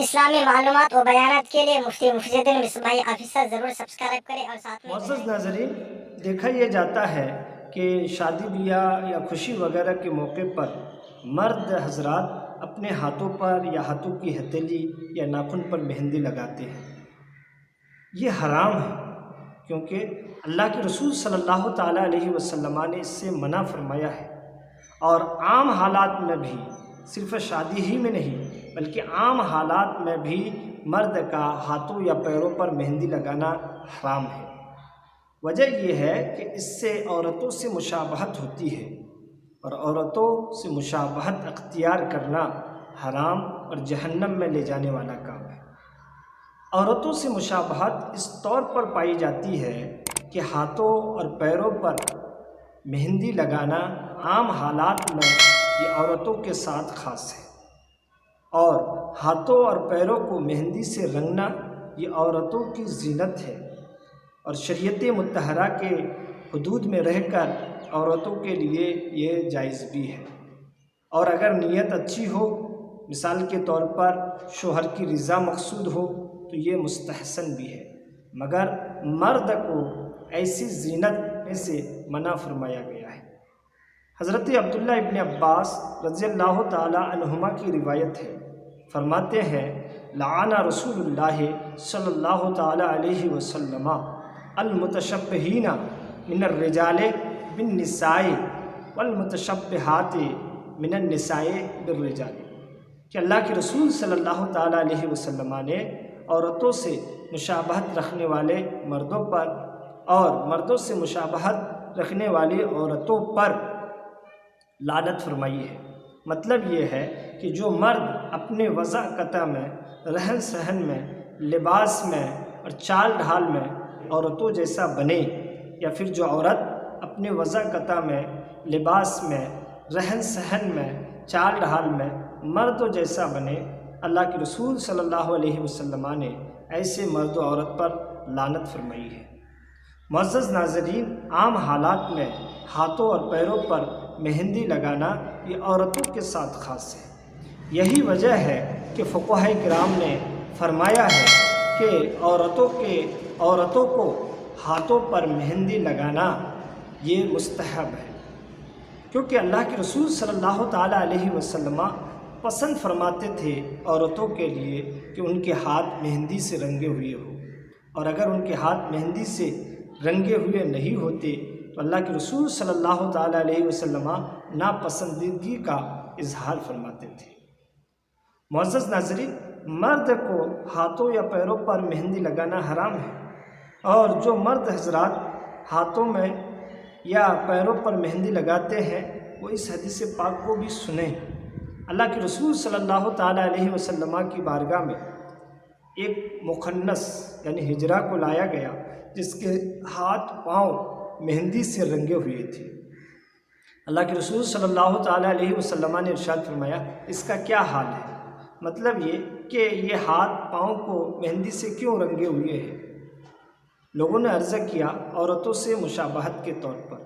اسلامی معلومات و بیانات کے لیے مفتی محی مصباحی آفیسر ضرور سبسکرائب کریں اور ساتھ میں معزز ناظرین، دیکھا یہ جاتا ہے کہ شادی بیاہ یا خوشی وغیرہ کے موقع پر مرد حضرات اپنے ہاتھوں پر یا ہاتھوں کی ہتھیلی یا ناخن پر مہندی لگاتے ہیں۔ یہ حرام ہے، کیونکہ اللہ کے رسول صلی اللہ تعالیٰ علیہ وسلم نے اس سے منع فرمایا ہے، اور عام حالات میں بھی، صرف شادی ہی میں نہیں بلکہ عام حالات میں بھی مرد کا ہاتھوں یا پیروں پر مہندی لگانا حرام ہے۔ وجہ یہ ہے کہ اس سے عورتوں سے مشابہت ہوتی ہے، اور عورتوں سے مشابہت اختیار کرنا حرام اور جہنم میں لے جانے والا کام ہے۔ عورتوں سے مشابہت اس طور پر پائی جاتی ہے کہ ہاتھوں اور پیروں پر مہندی لگانا عام حالات میں یہ عورتوں کے ساتھ خاص ہے، اور ہاتھوں اور پیروں کو مہندی سے رنگنا یہ عورتوں کی زینت ہے، اور شریعت مطہرہ کے حدود میں رہ کر عورتوں کے لیے یہ جائز بھی ہے، اور اگر نیت اچھی ہو، مثال کے طور پر شوہر کی رضا مقصود ہو، تو یہ مستحسن بھی ہے، مگر مرد کو ایسی زینت میں سے منع فرمایا گیا ہے۔ حضرت عبداللہ ابن عباس رضی اللہ تعالی عنہما کی روایت ہے، فرماتے ہیں لعن رسول اللہ صلی اللہ تعالی علیہ وسلم المتشبہین من الرجال بالنساء والمتشبہات من النساء بالرجال، کہ اللہ کے رسول صلی اللہ تعالی علیہ وسلم نے عورتوں سے مشابہت رکھنے والے مردوں پر اور مردوں سے مشابہت رکھنے والی عورتوں پر لعنت فرمائی ہے۔ مطلب یہ ہے کہ جو مرد اپنے وضع قطع میں، رہن سہن میں، لباس میں اور چال ڈھال میں عورتوں جیسا بنے، یا پھر جو عورت اپنے وضع قطع میں، لباس میں، رہن سہن میں، چال ڈھال میں مردوں جیسا بنے، اللہ کے رسول صلی اللہ علیہ وسلم نے ایسے مرد و عورت پر لعنت فرمائی ہے۔ معزز ناظرین، عام حالات میں ہاتھوں اور پیروں پر مہندی لگانا یہ عورتوں کے ساتھ خاص ہے۔ یہی وجہ ہے کہ فقہاء کرام نے فرمایا ہے کہ عورتوں کو ہاتھوں پر مہندی لگانا یہ مستحب ہے، کیونکہ اللہ کے رسول صلی اللہ تعالیٰ علیہ وسلم پسند فرماتے تھے عورتوں کے لیے کہ ان کے ہاتھ مہندی سے رنگے ہوئے ہوں، اور اگر ان کے ہاتھ مہندی سے رنگے ہوئے نہیں ہوتے تو اللہ کے رسول صلی اللہ تعالیٰ علیہ وسلم ناپسندیدگی کا اظہار فرماتے تھے۔ معزز ناظرین، مرد کو ہاتھوں یا پیروں پر مہندی لگانا حرام ہے، اور جو مرد حضرات ہاتھوں میں یا پیروں پر مہندی لگاتے ہیں وہ اس حدیث پاک کو بھی سنیں۔ اللہ کے رسول صلی اللہ تعالیٰ علیہ وسلم کی بارگاہ میں ایک مخنث یعنی ہجرہ کو لایا گیا جس کے ہاتھ پاؤں مہندی سے رنگے ہوئے تھے۔ اللہ کے رسول صلی اللہ تعالیٰ علیہ وسلم نے ارشاد فرمایا اس کا کیا حال ہے؟ مطلب یہ کہ یہ ہاتھ پاؤں کو مہندی سے کیوں رنگے ہوئے ہیں؟ لوگوں نے عرض کیا عورتوں سے مشابہت کے طور پر۔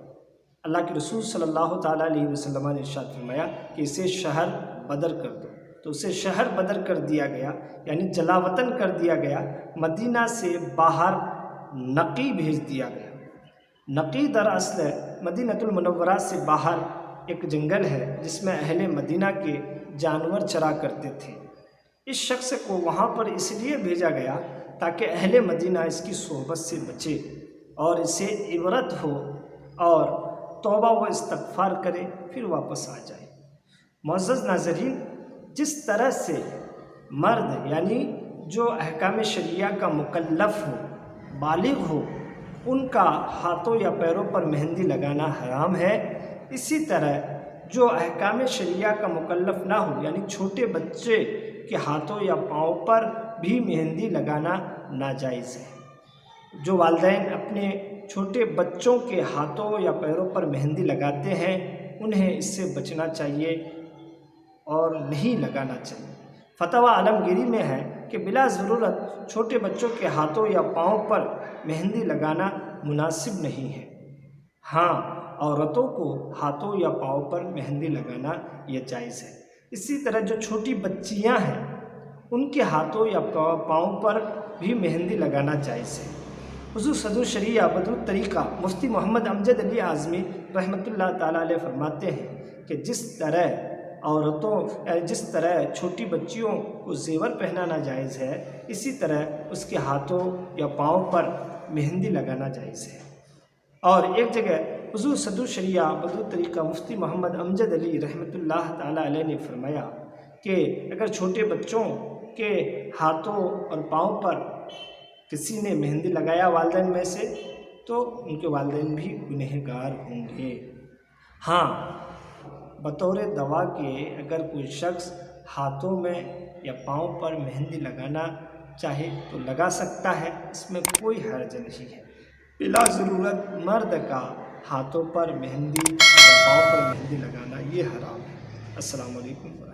اللہ کے رسول صلی اللہ تعالیٰ علیہ وسلم نے ارشاد فرمایا کہ اسے شہر بدر کر دو، تو اسے شہر بدر کر دیا گیا، یعنی جلا وطن کر دیا گیا۔ مدینہ سے باہر نقی بھیج دیا گیا۔ نقی دراصل مدینۃ المنورہ سے باہر ایک جنگل ہے جس میں اہل مدینہ کے جانور چرا کرتے تھے۔ اس شخص کو وہاں پر اس لیے بھیجا گیا تاکہ اہل مدینہ اس کی صحبت سے بچے اور اسے عبرت ہو اور توبہ و استغفار کرے، پھر واپس آ جائے۔ معزز ناظرین، جس طرح سے مرد یعنی جو احکام شریعہ کا مکلف ہو، بالغ ہو، ان کا ہاتھوں یا پیروں پر مہندی لگانا حرام ہے، اسی طرح جو احکام شریعہ کا مکلف نہ ہو یعنی چھوٹے بچے کے ہاتھوں یا پاؤں پر بھی مہندی لگانا ناجائز ہے۔ جو والدین اپنے چھوٹے بچوں کے ہاتھوں یا پیروں پر مہندی لگاتے ہیں انہیں اس سے بچنا چاہیے اور نہیں لگانا چاہیے۔ فتویٰ عالمگیری میں ہے کہ بلا ضرورت چھوٹے بچوں کے ہاتھوں یا پاؤں پر مہندی لگانا مناسب نہیں ہے۔ ہاں، عورتوں کو ہاتھوں یا پاؤں پر مہندی لگانا یہ جائز ہے۔ اسی طرح جو چھوٹی بچیاں ہیں ان کے ہاتھوں یا پاؤں پر بھی مہندی لگانا جائز ہے۔ حضور صدر شریعہ بدر طریقہ مفتی محمد امجد علی اعظمی رحمۃ اللہ تعالیٰ علیہ فرماتے ہیں کہ جس طرح چھوٹی بچیوں کو زیور پہنانا جائز ہے، اسی طرح اس کے ہاتھوں یا پاؤں پر مہندی لگانا جائز ہے۔ اور ایک جگہ حضور صدر شریعہ بدر طریقہ مفتی محمد امجد علی رحمۃ اللہ تعالیٰ علیہ نے فرمایا کہ اگر چھوٹے بچوں کے ہاتھوں اور پاؤں پر کسی نے مہندی لگایا والدین میں سے تو ان کے والدین بھی گنہگار ہوں گے۔ ہاں، بطور دوا کے اگر کوئی شخص ہاتھوں میں یا پاؤں پر مہندی لگانا چاہے تو لگا سکتا ہے، اس میں کوئی حرج نہیں ہے۔ بلا ضرورت مرد کا ہاتھوں پر مہندی یا پاؤں پر مہندی لگانا یہ حرام ہے۔ السلام علیکم۔